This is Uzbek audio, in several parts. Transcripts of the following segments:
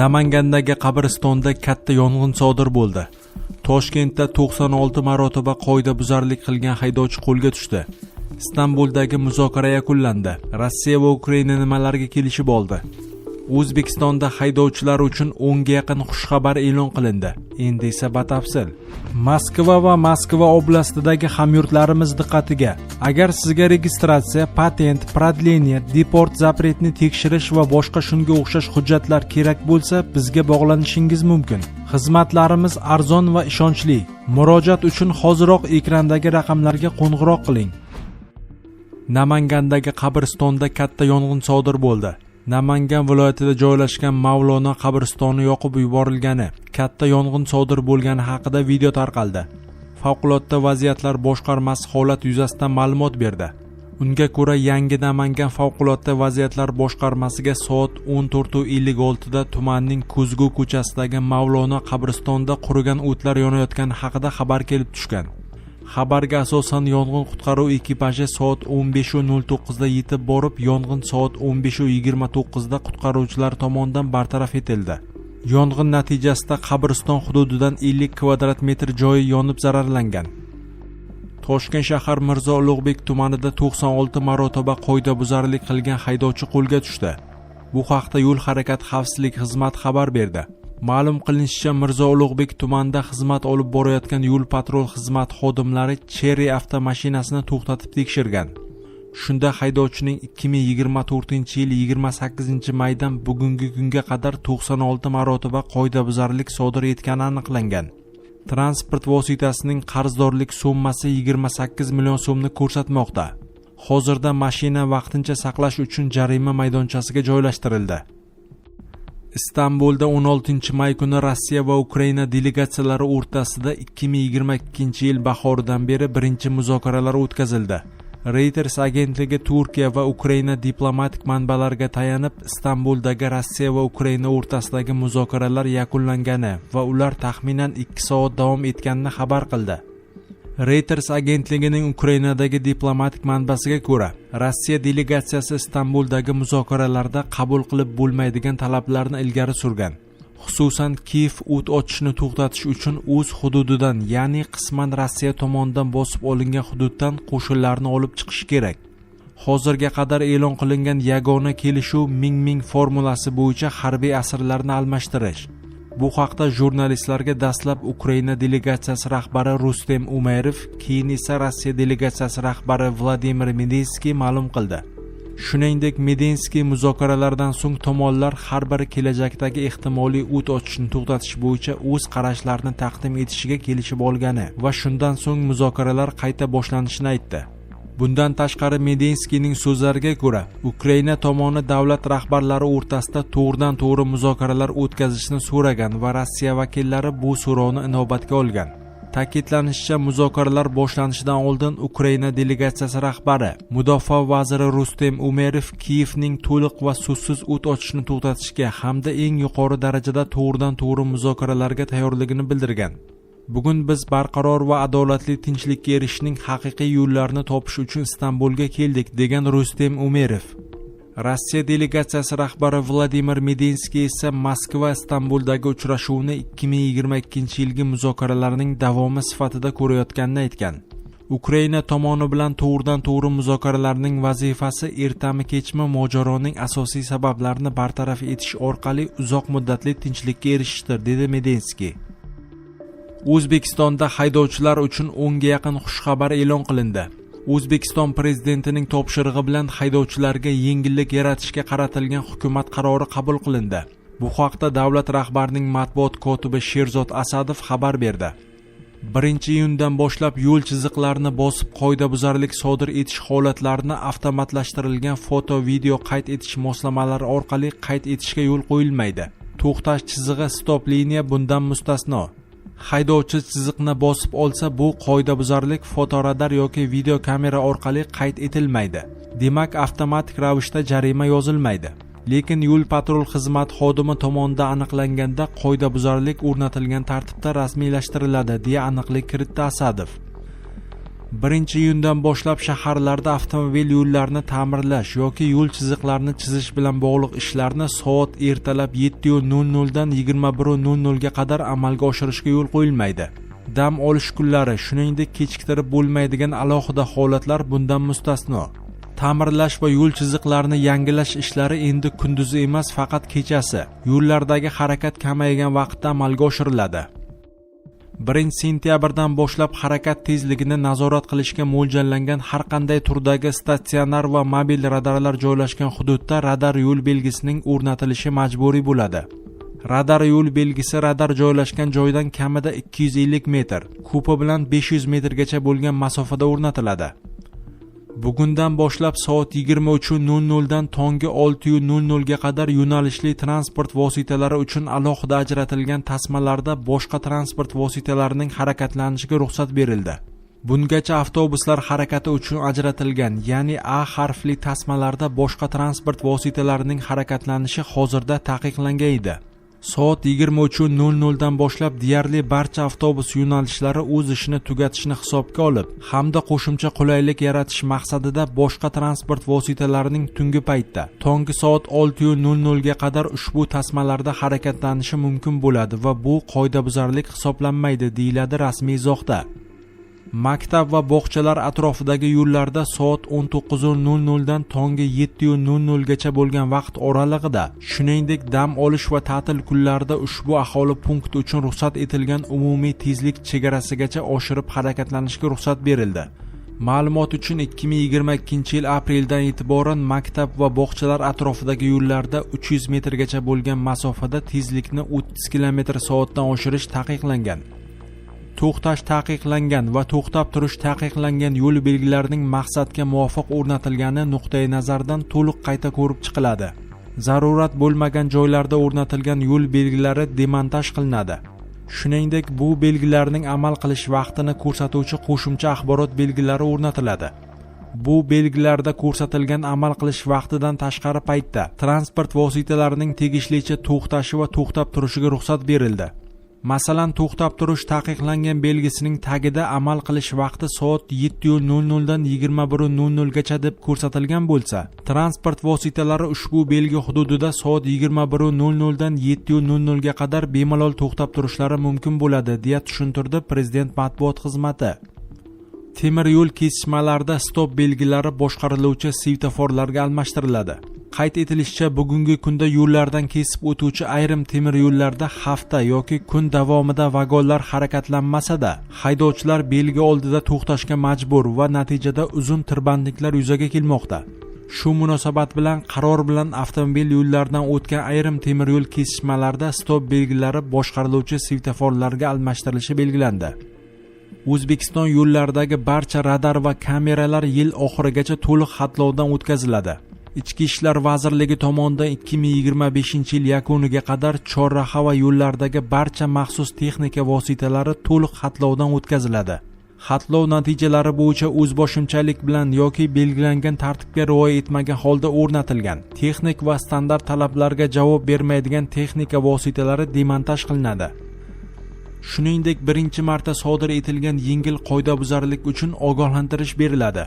Namangandagi qabristonda katta yong'in sodir bo'ldi. Toshkentda 96 marotaba qoidabuzarlik qilgan haydovchi qo'lga tushdi. Istanbuldagi muzokara yakunlandi. Rossiya va Ukraina nimalarga kelishib oldi? O'zbekistonda haydovchilar uchun 10 ga yaqin xushxabar e'lon qilindi. Endi esa batafsil. Moskva va Moskva oblastidagi hamyurtlarimiz diqqatiga. Agar sizga registratsiya, patent, prodleniya, deport zapretni tekshirish va boshqa shunga o'xshash hujjatlar kerak bo'lsa, bizga bog'lanishingiz mumkin. Xizmatlarimiz arzon va ishonchli. Murojaat uchun hoziroq ekrandagi raqamlarga qo'ng'iroq qiling. Namangandagi qabristonda katta yong'in sodir bo'ldi. Namangan viloyatida joylashgan Mavlono qabristoni yoqib yuborilgani, katta yong'in sodir bo'lgani haqida video tarqaldi. Favqulodda vaziyatlar boshqarmasi holat yuzasidan ma'lumot berdi. Unga ko'ra, yangi Namangan favqulodda vaziyatlar boshqarmasiga soat 14:56 da tumanning Kuzgu ko'chasidagi Mavlono qabristonida qurigan o'tlar yonayotgani haqida xabar kelib tushgan. Xabarga asosan yong'in qutqaruv ekipaji soat 15:09 da yetib borib, yong'in soat 15:29 da qutqaruvchilar tomonidan bartaraf etildi. Yong'in natijasida qabriston hududidan 50 kvadrat metr joyi yonib zararlangan. Toshkent shahar Mirzo Ulug'bek tumanida 96 marotaba qoidabuzarlik qilgan haydovchi qo'lga tushdi. Bu haqda Yo'l harakati xavfsizlik xizmati xabar berdi. Ma'lum qilinishicha, Mirzo Ulug'bek tumanida xizmat olib borayotgan yo'l patrul xizmati xodimlari Cherry avtomashinasini to'xtatib tekshirgan. Shunda haydovchining 2024-yil 28-maydan bugungi kunga qadar 96 marotaba qoidabuzarlik sodir etgani aniqlangan. Transport vositasining qarzdorlik summasi 28 million so'mni ko'rsatmoqda. Hozirda mashina vaqtincha saqlash uchun jarima maydonchasiga joylashtirildi. Istanbulda 16 may kuni Rossiya va Ukraina delegatsiyalari o'rtasida 2022-yil bahoridan beri birinchi muzokaralar o'tkazildi. Reuters agentligi Turkiya va Ukraina diplomatik manbalariga tayanib, Istanbuldagi Rossiya va Ukraina o'rtasidagi muzokaralar yakunlangani va ular taxminan 2 soat davom etganini xabar qildi. Reuters agentligining Ukrainadagi diplomatik manbasiga ko'ra, Rossiya delegatsiyasi Istanbuldagi muzokaralarda qabul qilib bo'lmaydigan talablarni ilgari surgan. Xususan, Kiyev o't ochishni to'xtatish uchun o'z hududidan, ya'ni qisman Rossiya tomonidan bosib olingan hududdan qo'shinlarni olib chiqish kerak. Hozirga qadar e'lon qilingan yagona kelishuv Ming formulasi bo'yicha harbiy asirlarni almashtirish. Bu haqda jurnalistlarga dastlab Ukraina delegatsiyasi rahbari Rustem Umerov, keyin esa Rossiya delegatsiyasi rahbari Vladimir Medinskiy ma'lum qildi. Shuningdek, Medinskiy muzokaralardan so'ng tomonlar har biri kelajakdagi ehtimoliy o't ochishni to'xtatish bo'yicha o'z qarashlarini taqdim etishiga kelishib olgani va shundan so'ng muzokaralar qayta boshlanishini aytdi. Bundan tashqari, Medinskiyning so'zlariga ko'ra, Ukraina tomoni davlat rahbarlari o'rtasida to'g'ridan-to'g'ri muzokaralar o'tkazishni so'ragan va Rossiya vakillari bu so'rovni inobatga olgan. Ta'kidlanishicha, muzokaralar boshlanishidan oldin Ukraina delegatsiyasi rahbari, Mudofaa vaziri Rustem Umerov Kiyevning to'liq va so'zsiz o't ochishni to'xtatishga hamda eng yuqori darajada to'g'ridan-to'g'ri muzokaralarga tayyorligini bildirgan. Bugun biz barqaror va adolatli tinchlikka erishishning haqiqiy yo'llarini topish uchun Istanbulga keldik, degan Rustem Umerov. Rossiya delegatsiyasi rahbari Vladimir Medinskiy esa Moskva Istanbuldagi uchrashuvni 2022-yilgi muzokaralarning davomi sifatida ko'rayotganini aytgan. Ukraina tomoni bilan to'g'ridan-to'g'ri muzokaralarning vazifasi ertami-kechmi mojaroning asosiy sabablarini bartaraf etish orqali uzoq muddatli tinchlikka erishishdir, dedi Medinskiy. O'zbekistonda haydovchilar uchun 10 ga yaqin xushxabar e'lon qilindi. O'zbekiston prezidentining topshirig'i bilan haydovchilarga yengillik yaratishga qaratilgan hukumat qarori qabul qilindi. Bu haqda davlat rahbarining matbuot kotibi Sherzod Asadov xabar berdi. 1-iyundan boshlab yo'l chiziqlarini bosib qoidabuzarlik sodir etish holatlarini avtomatlashtirilgan foto-video qayd etish moslamalari orqali qayd etishga yo'l qo'yilmaydi. To'xtash chizig'i stop liniya bundan mustasno. Haydovchi chiziqni bosib olsa, bu qoidabuzarlik fotoradar yoki video kamera orqali qayd etilmaydi. Demak, avtomatik ravishda jarima yozilmaydi. Lekin yo'l patrul xizmati xodimi tomonidan aniqlanganda qoidabuzarlik o'rnatilgan tartibda rasmiylashtiriladi, deya aniqlik kiritdi Asadov. 1-iyundan boshlab shaharlarda avtomobil yo'llarini ta'mirlash yoki yo'l chiziqlarini chizish bilan bog'liq ishlarni soat ertalab 7:00 dan 21:00 ga qadar amalga oshirishga yo'l qo'yilmaydi. Dam olish kunlari, shuningdek kechiktirib bo'lmaydigan alohida holatlar bundan mustasno. Ta'mirlash va yo'l chiziqlarini yangilash ishlari endi kunduzi emas, faqat kechasi, yo'llardagi harakat kamaygan vaqtda amalga oshiriladi. 1-sentyabrdan boshlab harakat tezligini nazorat qilishga mo'ljallangan har qanday turdagi statsionar va mobil radarlar joylashgan hududda radar yo'l belgisining o'rnatilishi majburiy bo'ladi. Radar yo'l belgisi radar joylashgan joydan kamida 250 metr, ko'pi bilan 500 metrgacha bo'lgan masofada o'rnatiladi. Bugundan boshlab soat 23:00 dan tongi 6:00 ga qadar yo'nalishli transport vositalari uchun alohida ajratilgan tasmalarda boshqa transport vositalarining harakatlaninishiga ruxsat berildi. Bungacha avtobuslar harakati uchun ajratilgan, ya'ni A harfli tasmalarda boshqa transport vositalarining harakatlanishi hozirda taqiqlangan edi. Soat 23:00 dan boshlab deyarli barcha avtobus yo'nalishlari o'z ishini tugatishni hisobga olib, hamda qo'shimcha qulaylik yaratish maqsadida boshqa transport vositalarining tungi paytda tongi soat 6:00 ga qadar ushbu tasmalarda harakatlanishi mumkin bo'ladi va bu qoidabuzarlik hisoblanmaydi, deyiladi rasmiy izohda. Maktab va bog'chalar atrofidagi yo'llarda soat 19:00 dan tongi 7:00 gacha bo'lgan vaqt oralig'ida, shuningdek dam olish va ta'til kunlarida ushbu aholi punkti uchun ruxsat etilgan umumiy tezlik chegarasigacha oshirib harakatlanishga ruxsat berildi. Ma'lumot uchun 2022-yil apreldan e'tiboran maktab va bog'chalar atrofidagi yo'llarda 300 metrgacha bo'lgan masofada tezlikni 30 km/soatdan oshirish taqiqlangan. To'xtash taqiqlangan va to'xtab turish taqiqlangan yo'l belgilarining maqsadga muvofiq o'rnatilgani nuqtai nazardan to'liq qayta ko'rib chiqiladi. Zarurat bo'lmagan joylarda o'rnatilgan yo'l belgilari demontaj qilinadi. Shuningdek, bu belgilarning amal qilish vaqtini ko'rsatuvchi qo'shimcha axborot belgilari o'rnatiladi. Bu belgilarda ko'rsatilgan amal qilish vaqtidan tashqari paytda transport vositalarining tegishlicha to'xtashi va to'xtab turishiga ruxsat berildi. Masalan, to'xtab turish taqiqlangan belgisining tagida amal qilish vaqti soat 7:00 dan 21:00 gacha deb ko'rsatilgan bo'lsa, transport vositalari ushbu belgi hududida soat 21:00 dan 7:00 ga qadar bemalol to'xtab turishlari mumkin bo'ladi, deya tushuntirdi Prezident matbuot xizmati. Temir yo'l kesishmalarida stop belgilari boshqariluvchi svetoforlarga almashtiriladi. Qayd etilishicha, bugungi kunda yo'llardan kesib o'tuvchi ayrim temir yo'llarda hafta yoki kun davomida vagonlar harakatlanmasa-da, haydovchilar belgi oldida to'xtashga majbur va natijada uzun tirbandliklar yuzaga kelmoqda. Shu munosabat bilan qaror bilan avtomobil yo'llaridan o'tgan ayrim temir yo'l kesishmalarida stop belgilari boshqariluvchi svetoforlarga almashtirilishi belgilandi. O'zbekiston yo'llaridagi barcha radar va kameralar yil oxirigacha to'liq xatlovdan o'tkaziladi. Ichki ishlar vazirligi tomonidan 2025-yil yakuniga qadar chorraha va yo'llardagi barcha maxsus texnika vositalari to'liq xatlovdan o'tkaziladi. Xatlov natijalari bo'yicha o'zboshimchalik bilan yoki belgilangan tartibga rioya etmagan holda o'rnatilgan texnik va standart talablarga javob bermaydigan texnika vositalari demontaj qilinadi. Shuningdek, birinchi marta sodir etilgan yengil qoidabuzarlik uchun ogohlantirish beriladi.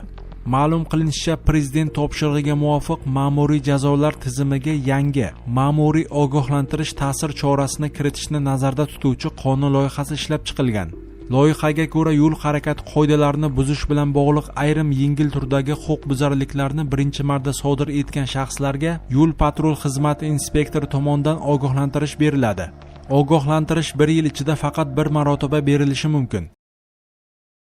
Ma'lum qilinishicha, Prezident topshirig'iga muvofiq ma'muriy jazolar tizimiga yangi ma'muriy ogohlantirish ta'sir chorasini kiritishni nazarda tutuvchi qonun loyihasi ishlab chiqilgan. Loyihaga ko'ra, yo'l harakati qoidalarini buzish bilan bog'liq ayrim yengil turdagi huquqbuzarliklarni birinchi marta sodir etgan shaxslarga yo'l patrul xizmati inspektori tomonidan ogohlantirish beriladi. Ogohlantirish 1 yil ichida faqat bir marotaba berilishi mumkin.